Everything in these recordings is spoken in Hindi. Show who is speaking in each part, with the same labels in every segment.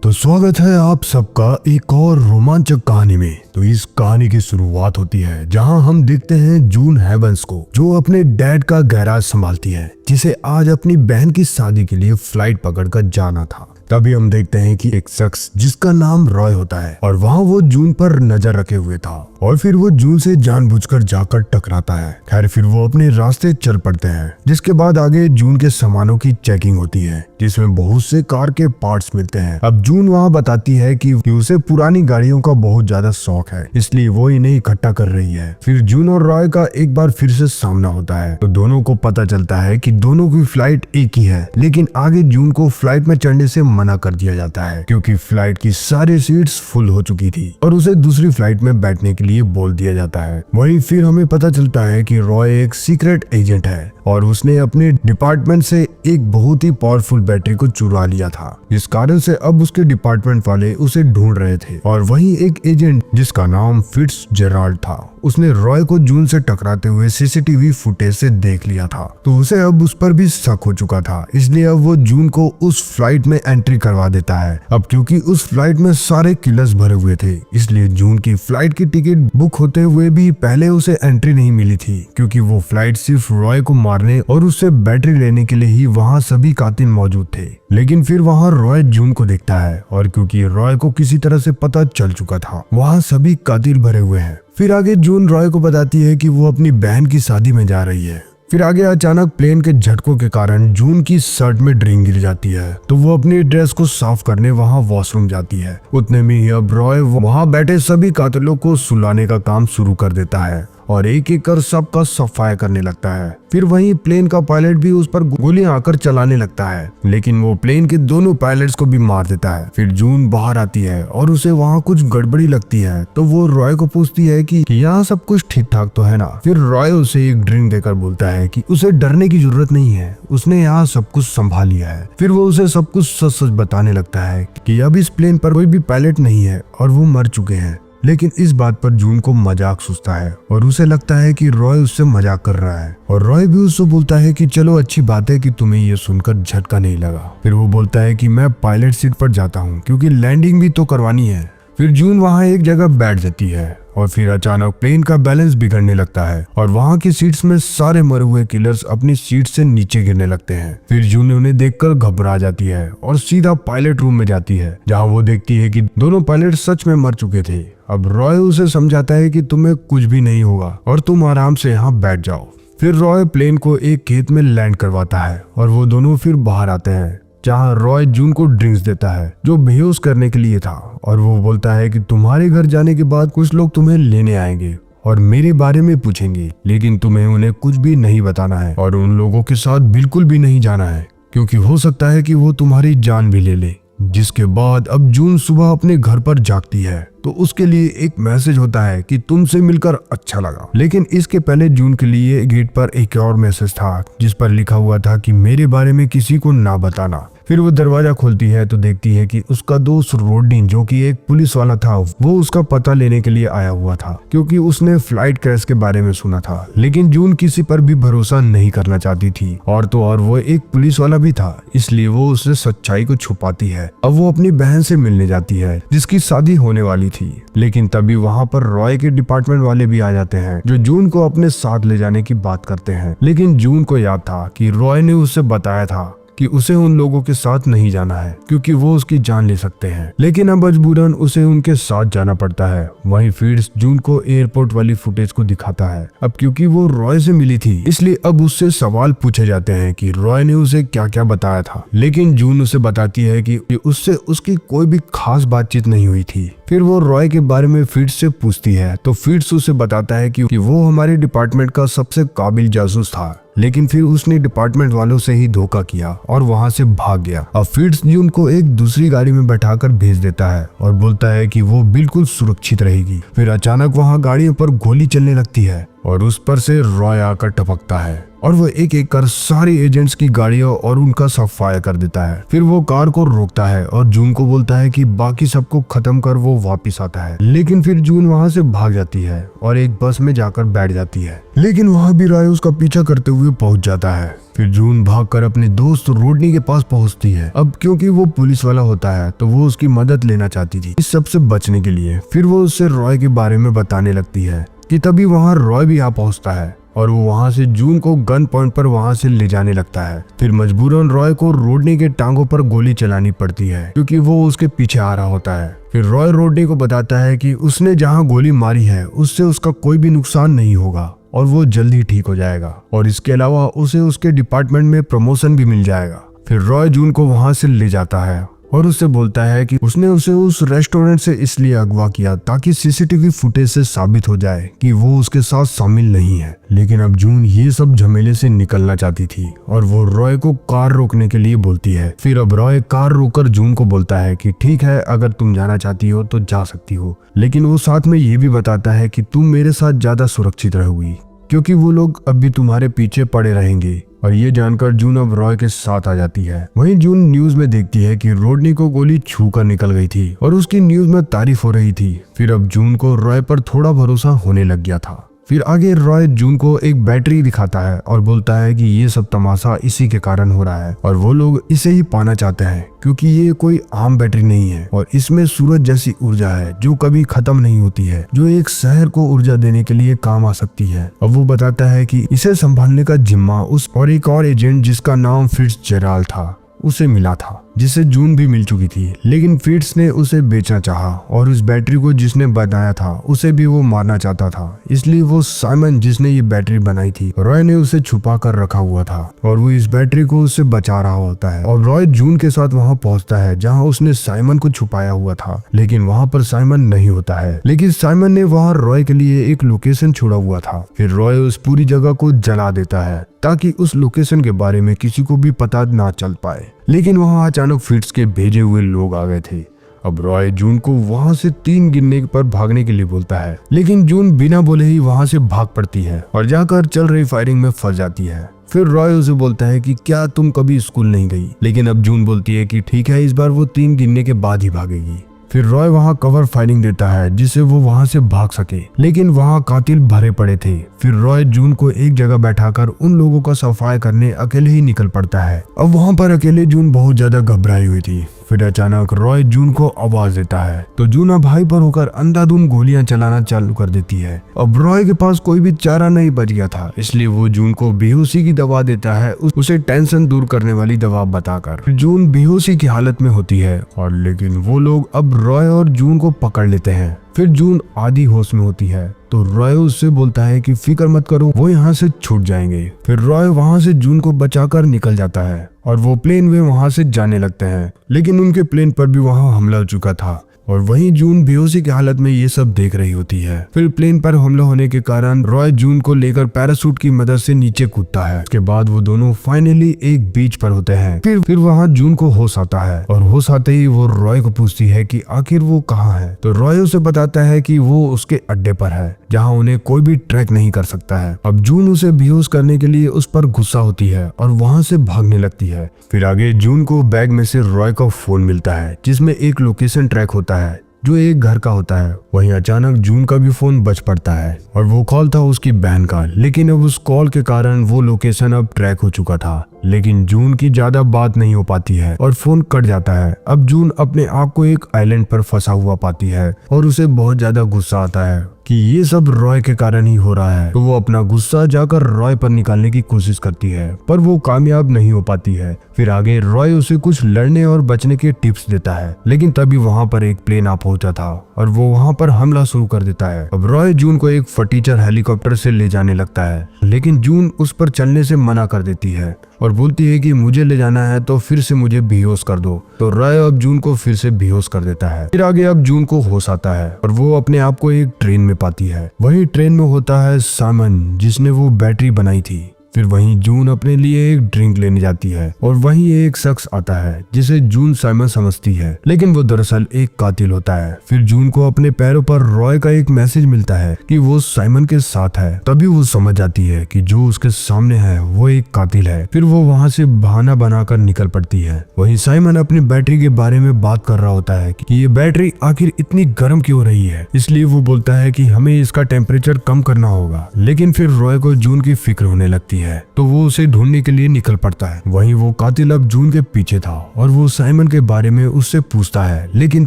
Speaker 1: तो स्वागत है आप सबका एक और रोमांचक कहानी में। तो इस कहानी की शुरुआत होती है जहां हम देखते हैं जून हेवंस को, जो अपने डैड का गैराज संभालती है, जिसे आज अपनी बहन की शादी के लिए फ्लाइट पकड़कर जाना था। तभी हम देखते हैं कि एक शख्स जिसका नाम रॉय होता है और वहाँ वो जून पर नजर रखे हुए था और फिर वो जून से जानबूझकर जाकर टकराता है। खैर फिर वो अपने रास्ते चल पड़ते हैं, जिसके बाद आगे जून के सामानों की चेकिंग होती है, जिसमें बहुत से कार के पार्ट्स मिलते हैं। अब जून वहाँ बताती है कि उसे पुरानी गाड़ियों का बहुत ज्यादा शौक है, इसलिए वो इन्हें इकट्ठा कर रही है। फिर जून और रॉय का एक बार फिर से सामना होता है, तो दोनों को पता चलता है कि दोनों की फ्लाइट एक ही है, लेकिन आगे जून को फ्लाइट में चढ़ने से मना कर दिया जाता है क्योंकि फ्लाइट की सारी सीट्स फुल हो चुकी थी और उसे दूसरी फ्लाइट में बैठने के लिए बोल दिया जाता है। वहीं फिर हमें पता चलता है कि रॉय एक सीक्रेट एजेंट है और उसने अपने डिपार्टमेंट से एक बहुत ही पावरफुल बैटरी को चुरा लिया था, जिस कारण से अब उसके डिपार्टमेंट वाले उसे ढूंढ रहे थे। और वहीं एक एजेंट जिसका नाम फिट्जजेराल्ड था, उसने रॉय को जून से टकराते हुए सीसीटीवी फुटेज से देख लिया था, तो उसे अब उस पर भी शक हो चुका था। इसलिए अब वो जून को उस फ्लाइट में एंट्री करवा देता है। अब क्योंकि उस फ्लाइट में सारे किलर्स भरे हुए थे, इसलिए जून की फ्लाइट की टिकट बुक होते हुए भी पहले उसे एंट्री नहीं मिली थी, क्योंकि वो फ्लाइट सिर्फ रॉय को मारने और उससे बैटरी लेने के लिए ही वहाँ सभी कातिल मौजूद थे। लेकिन फिर वहाँ रॉय जून को देखता है और क्योंकि रॉय को किसी तरह से पता चल चुका था वहाँ सभी कातिल भरे हुए हैं। फिर आगे जून रॉय को बताती है कि वो अपनी बहन की शादी में जा रही है। फिर आगे अचानक प्लेन के झटकों के कारण जून की शर्ट में ड्रिंक गिर जाती है, तो वो अपनी ड्रेस को साफ करने वहाँ वॉशरूम जाती है। उतने में ही अब रॉय वहाँ बैठे सभी कातिलों को सुलाने का काम शुरू कर देता है और एक एक कर सबका सफाया करने लगता है। फिर वहीं प्लेन का पायलट भी उस पर गोलियां आकर चलाने लगता है, लेकिन वो प्लेन के दोनों पायलट्स को भी मार देता है। फिर जून बाहर आती है और उसे वहाँ कुछ गड़बड़ी लगती है, तो वो रॉय को पूछती है कि यहाँ सब कुछ ठीक ठाक तो है ना। फिर रॉय उसे एक ड्रिंक देकर बोलता है कि उसे डरने की जरूरत नहीं है, उसने यहाँ सब कुछ संभाल लिया है। फिर वो उसे सब कुछ सच सच बताने लगता है कि अब इस प्लेन पर कोई भी पायलट नहीं है और वो मर चुके हैं। लेकिन इस बात पर जून को मजाक सूझता है और उसे लगता है कि रॉय उससे मजाक कर रहा है, और रॉय भी उससे बोलता है कि चलो अच्छी बात है कि तुम्हें ये सुनकर झटका नहीं लगा। फिर वो बोलता है कि मैं पायलट सीट पर जाता हूँ क्योंकि लैंडिंग भी तो करवानी है। फिर जून वहाँ एक जगह बैठ जाती है और फिर अचानक प्लेन का बैलेंस बिगड़ने लगता है और वहाँ की सीट्स में सारे मरे हुए किलर्स अपनी सीट से नीचे गिरने लगते हैं। फिर जून उन्हें देखकर घबरा जाती है और सीधा पायलट रूम में जाती है, जहाँ वो देखती है कि दोनों पायलट सच में मर चुके थे। अब रॉय उसे समझाता है कि तुम्हें कुछ भी नहीं होगा और तुम आराम से यहाँ बैठ जाओ। फिर रॉय प्लेन को एक खेत में लैंड करवाता है और वो दोनों फिर बाहर आते हैं, जहाँ रॉय जून को ड्रिंक्स देता है जो बेहोश करने के लिए था, और वो बोलता है कि तुम्हारे घर जाने के बाद कुछ लोग तुम्हें लेने आएंगे और मेरे बारे में पूछेंगे, लेकिन तुम्हें उन्हें कुछ भी नहीं बताना है और उन लोगों के साथ बिल्कुल भी नहीं जाना है, क्योंकि हो सकता है कि वो तुम्हारी जान भी ले ले। जिसके बाद अब जून सुबह अपने घर पर जागती है, तो उसके लिए एक मैसेज होता है कि तुमसे मिलकर अच्छा लगा। लेकिन इसके पहले जून के लिए गेट पर एक और मैसेज था, जिस पर लिखा हुआ था कि मेरे बारे में किसी को ना बताना। फिर वो दरवाजा खोलती है तो देखती है कि उसका दोस्त रोडनी, जो कि एक पुलिस वाला था, वो उसका पता लेने के लिए आया हुआ था, क्योंकि उसने फ्लाइट क्रैश के बारे में सुना था। लेकिन जून किसी पर भी भरोसा नहीं करना चाहती थी, और तो और वो एक पुलिस वाला भी था, इसलिए वो उससे सच्चाई को छुपाती है। अब वो अपनी बहन से मिलने जाती है जिसकी शादी होने वाली थी, लेकिन तभी वहाँ पर रॉय के डिपार्टमेंट वाले भी आ जाते हैं, जो जून को अपने साथ ले जाने की बात करते हैं। लेकिन जून को याद था कि रॉय ने उसे बताया था कि उसे उन लोगों के साथ नहीं जाना है, क्योंकि वो उसकी जान ले सकते हैं। लेकिन अब मजबूरन उसे उनके साथ जाना पड़ता है। वहीं फिट्स जून को एयरपोर्ट वाली फुटेज को दिखाता है। अब क्योंकि वो रॉय से मिली थी, इसलिए अब उससे सवाल पूछे जाते हैं कि रॉय ने उसे क्या क्या बताया था। लेकिन जून उसे बताती है कि उससे उसकी कोई भी खास बातचीत नहीं हुई थी। फिर वो रॉय के बारे में फिट्स से पूछती है, तो फिट्स उसे बताता है कि वो हमारे डिपार्टमेंट का सबसे काबिल जासूस था, लेकिन फिर उसने डिपार्टमेंट वालों से ही धोखा किया और वहां से भाग गया। अब फिट्स जून को एक दूसरी गाड़ी में बैठाकर भेज देता है और बोलता है कि वो बिल्कुल सुरक्षित रहेगी। फिर अचानक वहां गाड़ियों पर गोली चलने लगती है और उस पर से रॉय आकर टपकता है और वो एक एक कर सारे एजेंट्स की गाड़ियां और उनका सब फायर कर देता है। फिर वो कार को रोकता है और जून को बोलता है कि बाकी सबको खत्म कर वो वापस आता है। लेकिन फिर जून वहां से भाग जाती है और एक बस में जाकर बैठ जाती है, लेकिन वहां भी रॉय उसका पीछा करते हुए पहुंच जाता है। फिर जून भागकर अपने दोस्त रोडनी के पास पहुंचती है। अब क्योंकि वो पुलिस वाला होता है तो वो उसकी मदद लेना चाहती थी इस सब से बचने के लिए। फिर वो उससे रॉय के बारे में बताने लगती है कि तभी वहाँ रॉय भी आ पहुंचता है और वो वहां से जून को गन पॉइंट पर वहां से ले जाने लगता है। फिर मजबूरन रॉय को रोडनी के टांगों पर गोली चलानी पड़ती है क्योंकि वो उसके पीछे आ रहा होता है। फिर रॉय रोडनी को बताता है कि उसने जहां गोली मारी है उससे उसका कोई भी नुकसान नहीं होगा और वो जल्दी ठीक हो जाएगा और इसके अलावा उसे उसके डिपार्टमेंट में प्रमोशन भी मिल जाएगा। फिर रॉय जून को वहां से ले जाता है और उससे बोलता है कि उसने उसे उस रेस्टोरेंट से इसलिए अगवा किया ताकि सीसीटीवी फुटेज से साबित हो जाए कि वो उसके साथ शामिल नहीं है। लेकिन अब जून ये सब झमेले से निकलना चाहती थी और वो रॉय को कार रोकने के लिए बोलती है। फिर अब रॉय कार रोककर जून को बोलता है कि ठीक है, अगर तुम जाना चाहती हो तो जा सकती हो, लेकिन वो साथ में ये भी बताता है कि तुम मेरे साथ ज्यादा सुरक्षित रहोगी क्योंकि वो लोग अब भी तुम्हारे पीछे पड़े रहेंगे। और ये जानकर जून अब रॉय के साथ आ जाती है। वहीं जून न्यूज में देखती है कि रोडनी को गोली छू कर निकल गई थी और उसकी न्यूज में तारीफ हो रही थी। फिर अब जून को रॉय पर थोड़ा भरोसा होने लग गया था। फिर आगे रॉय जून को एक बैटरी दिखाता है और बोलता है कि ये सब तमाशा इसी के कारण हो रहा है और वो लोग इसे ही पाना चाहते हैं क्योंकि ये कोई आम बैटरी नहीं है और इसमें सूरज जैसी ऊर्जा है जो कभी खत्म नहीं होती है, जो एक शहर को ऊर्जा देने के लिए काम आ सकती है। अब वो बताता है कि इसे संभालने का जिम्मा उस और एक और एजेंट जिसका नाम फिट्जजेराल्ड था उसे मिला था, जिसे जून भी मिल चुकी थी, लेकिन फिट्स ने उसे बेचना चाहा और उस बैटरी को जिसने बनाया था उसे भी वो मारना चाहता था। इसलिए वो साइमन जिसने ये बैटरी बनाई थी, रॉय ने उसे छुपा कर रखा हुआ था और वो इस बैटरी को उससे बचा रहा होता है। और रॉय जून के साथ वहाँ पहुँचता है जहाँ उसने साइमन को छुपाया हुआ था, लेकिन वहाँ पर साइमन नहीं होता है। लेकिन साइमन ने वहाँ रॉय के लिए एक लोकेशन छोड़ा हुआ था। फिर रॉय उस पूरी जगह को जला देता है ताकि उस लोकेशन के बारे में किसी को भी पता ना चल पाए। लेकिन वहाँ अचानक फिट्स के भेजे हुए लोग आ गए थे। अब रॉय जून को वहाँ से 3 गिनने पर भागने के लिए बोलता है, लेकिन जून बिना बोले ही वहाँ से भाग पड़ती है और जाकर चल रही फायरिंग में फंस जाती है। फिर रॉय उसे बोलता है कि क्या तुम कभी स्कूल नहीं गई, लेकिन अब जून बोलती है कि ठीक है, इस बार वो 3 गिनने के बाद ही भागेगी। फिर रॉय वहाँ कवर फायरिंग देता है जिससे वो वहाँ से भाग सके, लेकिन वहाँ कातिल भरे पड़े थे। फिर रॉय जून को एक जगह बैठाकर उन लोगों का सफाई करने अकेले ही निकल पड़ता है। अब वहाँ पर अकेले जून बहुत ज्यादा घबराई हुई थी। फिर अचानक रॉय जून को आवाज देता है तो जून अब भाई पर होकर अंधाधुंध गोलियां चलाना चालू कर देती है। अब रॉय के पास कोई भी चारा नहीं बच गया था, इसलिए वो जून को बेहोशी की दवा देता है, उसे टेंशन दूर करने वाली दवा बताकर। जून बेहोशी की हालत में होती है और लेकिन वो लोग अब रॉय और जून को पकड़ लेते हैं। फिर जून आधी होश में होती है तो रॉय उससे बोलता है कि फिक्र मत करो, वो यहाँ से छूट जाएंगे। फिर रॉय वहाँ से जून को बचाकर निकल जाता है और वो प्लेन में वहाँ से जाने लगते हैं, लेकिन उनके प्लेन पर भी वहाँ हमला हो चुका था और वहीं जून बेहोशी की हालत में ये सब देख रही होती है। फिर प्लेन पर हमला होने के कारण रॉय जून को लेकर पैराशूट की मदद से नीचे कूदता है। उसके बाद वो दोनों फाइनली एक बीच पर होते हैं। फिर वहाँ जून को होश आता है और होश आते ही वो रॉय को पूछती है कि आखिर वो कहाँ है। तो रॉय उसे बताता है कि वो उसके अड्डे पर है जहाँ उन्हें कोई भी ट्रैक नहीं कर सकता है। अब जून उसे बेहोश करने के लिए उस पर गुस्सा होती है और वहाँ से भागने लगती है। फिर आगे जून को बैग में से रॉय का फोन मिलता है जिसमें एक लोकेशन ट्रैक होता है जो एक घर का होता है। वहीं अचानक जून का भी फोन बज पड़ता है और वो कॉल था उसकी बहन का, लेकिन अब उस कॉल के कारण वो लोकेशन अब ट्रैक हो चुका था। लेकिन जून की ज्यादा बात नहीं हो पाती है और फोन कट जाता है। अब जून अपने आप को एक आइलैंड पर फंसा हुआ पाती है और उसे बहुत ज्यादा गुस्सा आता है कि ये सब रॉय के कारण ही हो रहा है। तो वो अपना गुस्सा जाकर रॉय पर निकालने की कोशिश करती है, पर वो कामयाब नहीं हो पाती है। फिर आगे रॉय उसे कुछ लड़ने और बचने के टिप्स देता है, लेकिन तभी वहाँ पर एक प्लेन आ पहुंचा था और वो वहाँ पर हमला शुरू कर देता है। अब रॉय जून को एक फटीचर हेलीकॉप्टर से ले जाने लगता है, लेकिन जून उस पर चलने से मना कर देती है और बोलती है कि मुझे ले जाना है तो फिर से मुझे बेहोश कर दो। तो रॉय अब जून को फिर से बेहोश कर देता है। फिर आगे अब जून को होश आता है और वो अपने आप को एक ट्रेन में पाती है। वही ट्रेन में होता है साइमन जिसने वो बैटरी बनाई थी। फिर वहीं जून अपने लिए एक ड्रिंक लेने जाती है और वहीं एक शख्स आता है जिसे जून साइमन समझती है, लेकिन वो दरअसल एक कातिल होता है। फिर जून को अपने पैरों पर रॉय का एक मैसेज मिलता है कि वो साइमन के साथ है। तभी वो समझ जाती है कि जो उसके सामने है वो एक कातिल है। फिर वो वहाँ से बहाना बनाकर निकल पड़ती है। वहीं साइमन अपनी बैटरी के बारे में बात कर रहा होता है कि ये बैटरी आखिर इतनी गर्म क्यों हो रही है, इसलिए वो बोलता है कि हमें इसका टेम्परेचर कम करना होगा। लेकिन फिर रॉय को जून की फिक्र होने लगती है तो वो उसे ढूंढने के लिए निकल पड़ता है। वहीं वो कातिल अब जून के पीछे था और वो साइमन के बारे में उससे पूछता है, लेकिन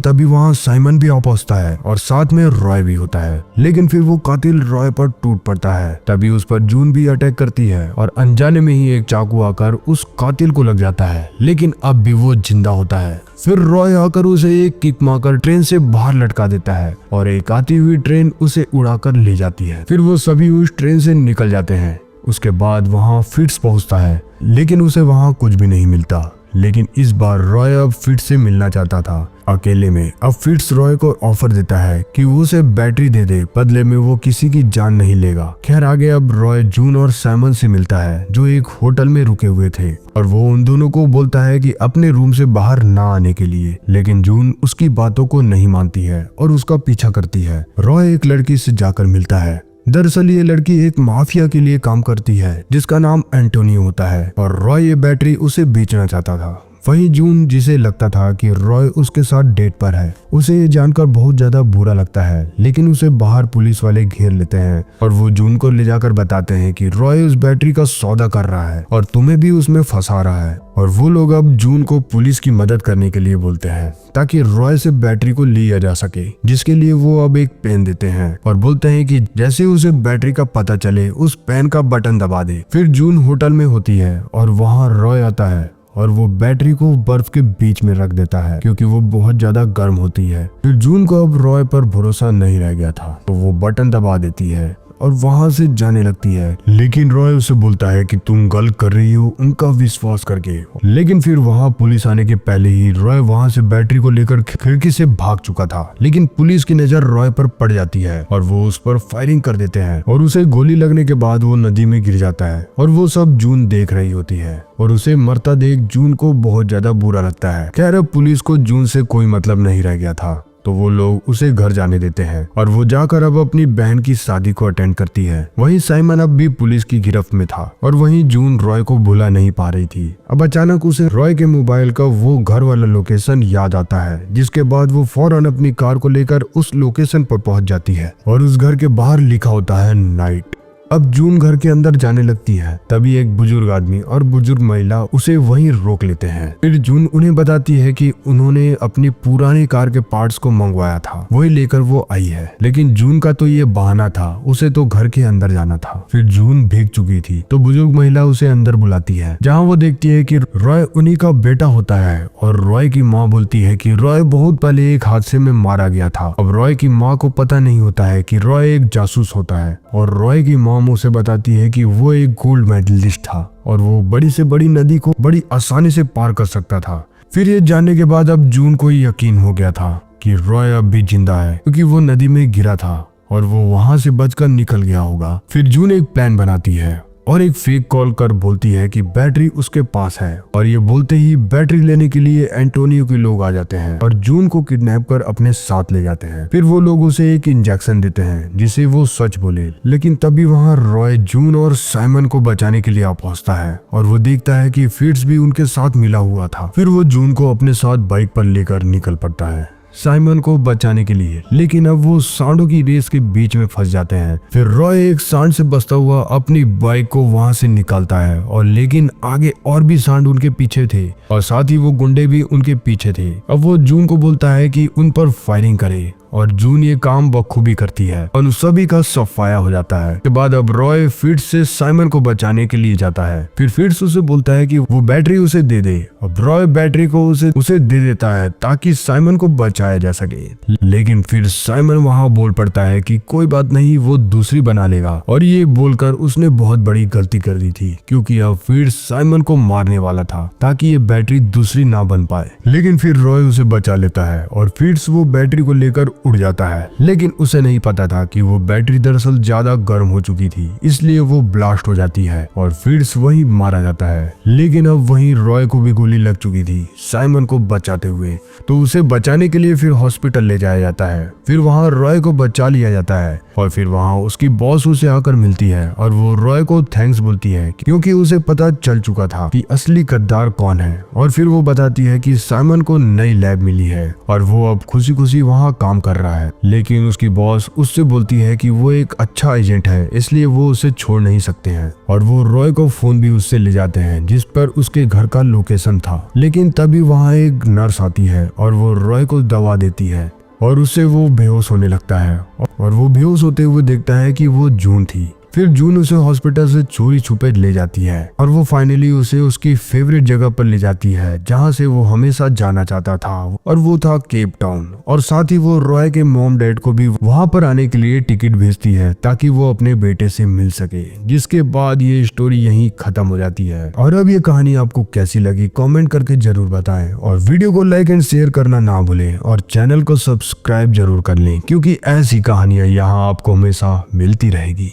Speaker 1: तभी वहाँ साइमन भी आ पहुंचता है और साथ में रॉय भी होता है। लेकिन फिर वो कातिल रॉय पर टूट पड़ता है। तभी उस पर जून भी अटैक करती है और अनजाने में ही एक चाकू आकर उस कातिल को लग जाता है, लेकिन अब भी वो जिंदा होता है। फिर रॉय आकर उसे एक किक मारकर ट्रेन से बाहर लटका देता है और एक आती हुई ट्रेन उसे उड़ाकर ले जाती है। फिर वो सभी उस ट्रेन से निकल जाते हैं। उसके बाद वहाँ फिट्स पहुंचता है, लेकिन उसे वहाँ कुछ भी नहीं मिलता। लेकिन इस बार रॉय अब फिट्स से मिलना चाहता था अकेले में। अब फिट्स रॉय को ऑफर देता है कि वो उसे बैटरी दे दे, बदले में वो किसी की जान नहीं लेगा। खैर आगे अब रॉय जून और साइमन से मिलता है जो एक होटल में रुके हुए थे और वो उन दोनों को बोलता है कि अपने रूम से बाहर ना आने के लिए। लेकिन जून उसकी बातों को नहीं मानती है और उसका पीछा करती है। रॉय एक लड़की से जाकर मिलता है। दरअसल ये लड़की एक माफिया के लिए काम करती है जिसका नाम एंटोनियो होता है और रॉय ये बैटरी उसे बेचना चाहता था। वही जून, जिसे लगता था कि रॉय उसके साथ डेट पर है, उसे ये जानकर बहुत ज्यादा बुरा लगता है। लेकिन उसे बाहर पुलिस वाले घेर लेते हैं और वो जून को ले जाकर बताते हैं कि रॉय उस बैटरी का सौदा कर रहा है और तुम्हें भी उसमें फंसा रहा है। और वो लोग अब जून को पुलिस की मदद करने के लिए बोलते हैं ताकि रॉय से बैटरी को लिया जा सके, जिसके लिए वो अब एक पेन देते हैं और बोलते हैं कि जैसे उसे बैटरी का पता चले उस पेन का बटन दबा दे। फिर जून होटल में होती है और वहाँ रॉय आता है और वो बैटरी को बर्फ के बीच में रख देता है क्योंकि वो बहुत ज्यादा गर्म होती है। फिर जून को अब रॉय पर भरोसा नहीं रह गया था तो वो बटन दबा देती है और वहां से जाने लगती है। लेकिन रॉय उसे बोलता है कि तुम गलत कर रही हो उनका विश्वास करके। लेकिन फिर वहां पुलिस आने के पहले ही रॉय वहां से बैटरी को लेकर खिड़की से भाग चुका था। लेकिन पुलिस की नजर रॉय पर पड़ जाती है और वो उस पर फायरिंग कर देते हैं और उसे गोली लगने के बाद वो नदी में गिर जाता है और वो सब जून देख रही होती है और उसे मरता देख जून को बहुत ज्यादा बुरा लगता है। खैर अब पुलिस को जून से कोई मतलब नहीं रह गया था तो वो लोग उसे घर जाने देते हैं और वो जाकर अब अपनी बहन की शादी को अटेंड करती है। वहीं साइमन अब भी पुलिस की गिरफ्त में था और वहीं जून रॉय को भुला नहीं पा रही थी। अब अचानक उसे रॉय के मोबाइल का वो घर वाला लोकेशन याद आता है, जिसके बाद वो फौरन अपनी कार को लेकर उस लोकेशन पर पहुंच जाती है और उस घर के बाहर लिखा होता है नाइट। अब जून घर के अंदर जाने लगती है, तभी एक बुजुर्ग आदमी और बुजुर्ग महिला उसे वहीं रोक लेते हैं। फिर जून उन्हें बताती है कि उन्होंने अपनी पुरानी कार के पार्ट्स को मंगवाया था, वही लेकर वो आई है। लेकिन जून का तो ये बहाना था, उसे तो घर के अंदर जाना था। फिर जून भीग चुकी थी तो बुजुर्ग महिला उसे अंदर बुलाती है, जहाँ वो देखती है कि रॉय उन्हीं का बेटा होता है और रॉय की माँ बोलती है कि रॉय बहुत पहले एक हादसे में मारा गया था। अब रॉय की माँ को पता नहीं होता है कि रॉय एक जासूस होता है और रॉय की माँ उसे बताती है कि वो एक गोल्ड मेडलिस्ट था और वो बड़ी से बड़ी नदी को बड़ी आसानी से पार कर सकता था। फिर ये जानने के बाद अब जून को यकीन हो गया था कि रॉय अब भी जिंदा है क्योंकि वो नदी में गिरा था और वो वहां से बचकर निकल गया होगा। फिर जून एक प्लान बनाती है और एक फेक कॉल कर बोलती है कि बैटरी उसके पास है और ये बोलते ही बैटरी लेने के लिए एंटोनियो के लोग आ जाते हैं और जून को किडनैप कर अपने साथ ले जाते हैं। फिर वो लोग उसे एक इंजेक्शन देते हैं जिसे वो सच बोले। लेकिन तभी वहाँ रॉय जून और साइमन को बचाने के लिए आ पहुंचता है और वो देखता है कि फिट्स भी उनके साथ मिला हुआ था। फिर वो जून को अपने साथ बाइक पर लेकर निकल पड़ता है साइमन को बचाने के लिए। लेकिन अब वो सांडों की रेस के बीच में फंस जाते हैं। फिर रॉय एक सांड से बचता हुआ अपनी बाइक को वहां से निकालता है और लेकिन आगे और भी सांड उनके पीछे थे और साथ ही वो गुंडे भी उनके पीछे थे। अब वो जून को बोलता है कि उन पर फायरिंग करे और जून ये काम बखूबी करती है और उन सभी का सफाया हो जाता है। के बाद अब रॉय फिट्स से साइमन को बचाने के लिए जाता है। फिर फिट्स उसे बोलता है कि वो बैटरी उसे दे दे। अब रॉय बैटरी को उसे दे देता है ताकि साइमन को बचाया जा सके। लेकिन फिर साइमन वहाँ बोल पड़ता है कि कोई बात नहीं, वो दूसरी बना लेगा और ये बोलकर उसने बहुत बड़ी गलती कर दी थी क्योंकि अब फिट्स साइमन को मारने वाला था ताकि ये बैटरी दूसरी ना बन पाए। लेकिन फिर रॉय उसे बचा लेता है और फिट्स वो बैटरी को लेकर उड़ जाता है, लेकिन उसे नहीं पता था कि वो बैटरी दरअसल ज्यादा गर्म हो चुकी थी, इसलिए वो ब्लास्ट हो जाती है और फिट्स वहीं मारा जाता है। लेकिन अब वहीं रॉय को भी गोली लग चुकी थी साइमन को बचाते हुए, तो उसे बचाने के लिए फिर हॉस्पिटल ले जाया जाता है। फिर वहाँ रॉय को बचा लिया जाता है और फिर वहाँ उसकी बॉस उसे आकर मिलती है और वो रॉय को थैंक्स बोलती है क्योंकि उसे पता चल चुका था कि असली गद्दार कौन है। और फिर वो बताती है कि साइमन को नई लैब मिली है और वो अब खुशी खुशी वहाँ काम कर रहा है, लेकिन उसकी बॉस उससे बोलती है कि वो एक अच्छा एजेंट है, इसलिए वो उसे छोड़ नहीं सकते हैं। और वो रॉय को फोन भी उससे ले जाते हैं जिस पर उसके घर का लोकेशन था। लेकिन तभी वहाँ एक नर्स आती है और वो रॉय को दवा देती है और उससे वो बेहोश होने लगता है और वो बेहोश होते हुए देखता है कि वो जून थी। फिर जून उसे हॉस्पिटल से चोरी छुपे ले जाती है और वो फाइनली उसे उसकी फेवरेट जगह पर ले जाती है जहाँ से वो हमेशा जाना चाहता था, और वो था केप टाउन। और साथ ही वो रॉय के मॉम डैड को भी वहाँ पर आने के लिए टिकट भेजती है ताकि वो अपने बेटे से मिल सके। जिसके बाद ये स्टोरी यहीं खत्म हो जाती है। और अब ये कहानी आपको कैसी लगी कमेंट करके जरूर बताएं और वीडियो को लाइक एंड शेयर करना ना भूलें और चैनल को सब्सक्राइब जरूर कर लें क्योंकि ऐसी कहानियां यहाँ आपको हमेशा मिलती रहेगी।